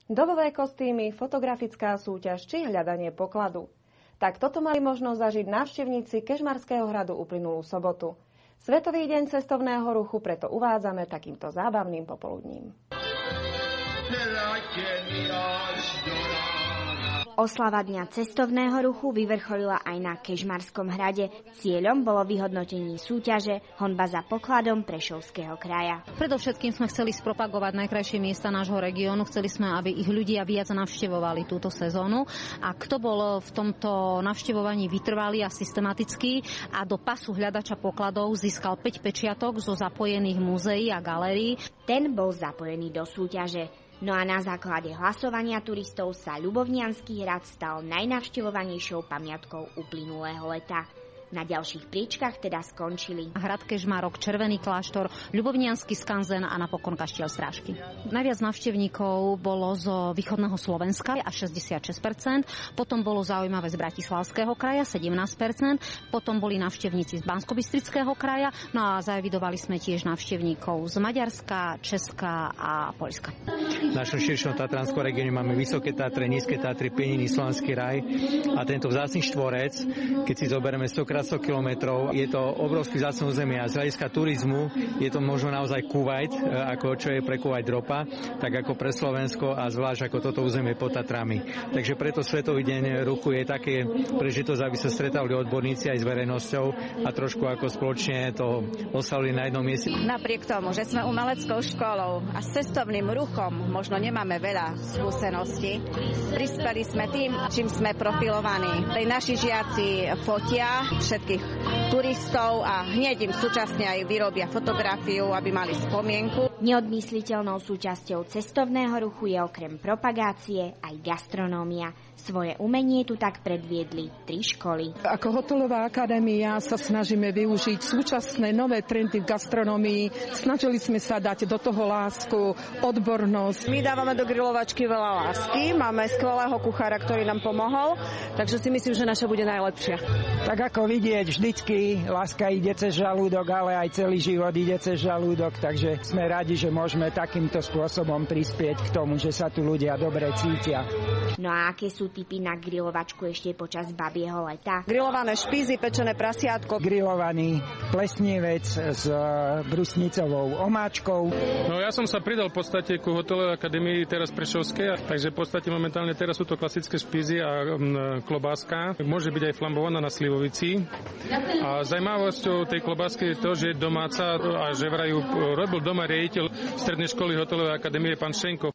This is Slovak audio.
Dobové kostýmy, fotografická súťaž či hľadanie pokladu. Tak toto mali možnosť zažiť návštevníci Kežmarského hradu uplynulú sobotu. Svetový deň cestovného ruchu preto uvádzame takýmto zábavným popoludním. Oslava Dňa cestovného ruchu vyvrcholila aj na Kežmarskom hrade. Cieľom bolo vyhodnotenie súťaže Honba za pokladom Prešovského kraja. Predovšetkým sme chceli spropagovať najkrajšie miesta nášho regiónu. Chceli sme, aby ich ľudia viac navštevovali túto sezónu. A kto bol v tomto navštevovaní vytrvalý a systematický a do pasu hľadača pokladov získal 5 pečiatok zo zapojených múzeí a galérií, ten bol zapojený do súťaže. No a na základe hlasovania turistov sa Ľubovniansky hrad stal najnavštevovanejšou pamiatkou uplynulého leta. Na ďalších príčkach teda skončili hrad Kežmarok, Červený kláštor, Ľubovniansky skanzen a napokon kaštiel Strážky. Najviac návštevníkov bolo zo východného Slovenska až 66%, potom bolo zaujímavé z Bratislavského kraja 17%, potom boli návštevníci z Banskobystrického kraja, no a zaevidovali sme tiež návštevníkov z Maďarska, Česka a Poľska. V našom širšom tatranskom regióne máme Vysoké Tatry, Nízke Tatry, Peniny, Slovanský raj a tento vzácny štvorec, keď si zoberieme 100 kilometrov. Je to obrovský vzácne územie a z hľadiska turizmu je to možno naozaj Kuvajt, ako čo je pre Kuvajt ropa, tak ako pre Slovensko a zvlášť ako toto územie pod Tatrami. Takže preto Svetový deň ruchu je také prežitosť, aby sa stretali odborníci aj s verejnosťou a trošku ako spoločne to oslavili na jednom mieste. Napriek tomu, že sme umeleckou školou a s cestovným ruchom možno nemáme veľa skúseností, prispeli sme tým, čím sme profilovaní. Tej naši žiaci fotia všetkých turistov a hneď im súčasne aj vyrobia fotografiu, aby mali spomienku. Neodmysliteľnou súčasťou cestovného ruchu je okrem propagácie aj gastronómia. Svoje umenie tu tak predviedli 3 školy. Ako hotelová akadémia sa snažíme využiť súčasné nové trendy v gastronómii. Snažili sme sa dať do toho lásku, odbornosť. My dávame do grilovačky veľa lásky, máme skvelého kuchára, ktorý nám pomohol, takže si myslím, že naša bude najlepšia. Tak ako vidieť, vždycky láska ide cez žalúdok, ale aj celý život ide cez žalúdok, takže sme radi, že môžeme takýmto spôsobom prispieť k tomu, že sa tu ľudia dobre cítia. No a aké sú tipy na grilovačku ešte počas babieho leta? Grilované špízy, pečené prasiatko. Grilovaný plesnivec s brusnicovou omáčkou. No ja som sa pridal v podstate ku hotelovej akadémii teraz Prešovskej, takže v podstate momentálne teraz sú to klasické špízy a klobáska. Môže byť aj flambovaná na slivovici. A zaujímavosťou tej klobásky je to, že je domáca a že vraj robil doma riaditeľ strednej školy hotelovej akadémie pán Šenko.